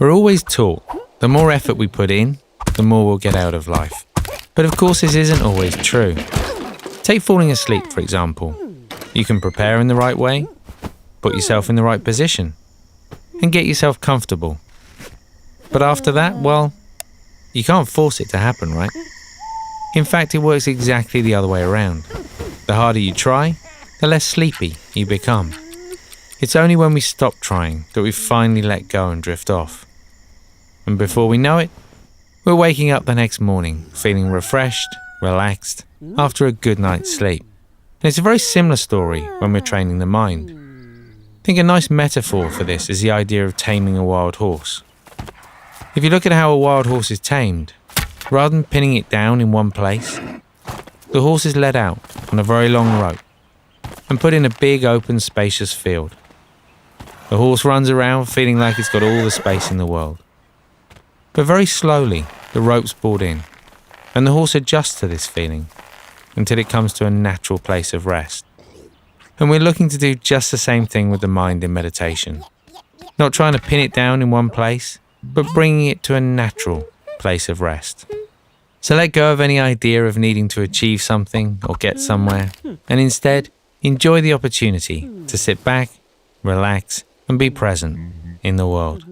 We're always taught the more effort we put in, the more we'll get out of life. But of course this isn't always true. Take falling asleep, for example. You can prepare in the right way, put yourself in the right position, and get yourself comfortable. But after that, well, you can't force it to happen, right? In fact, it works exactly the other way around. The harder you try, the less sleepy you become. It's only when we stop trying that we finally let go and drift off. And before we know it, we're waking up the next morning feeling refreshed, relaxed, after a good night's sleep. And it's a very similar story when we're training the mind. I think a nice metaphor for this is the idea of taming a wild horse. If you look at how a wild horse is tamed, rather than pinning it down in one place, the horse is led out on a very long rope and put in a big open spacious field. The horse runs around feeling like it's got all the space in the world. But very slowly, the rope's pulled in, and the horse adjusts to this feeling until it comes to a natural place of rest. And we're looking to do just the same thing with the mind in meditation. Not trying to pin it down in one place, but bringing it to a natural place of rest. So let go of any idea of needing to achieve something or get somewhere, and instead enjoy the opportunity to sit back, relax, and be present in the world.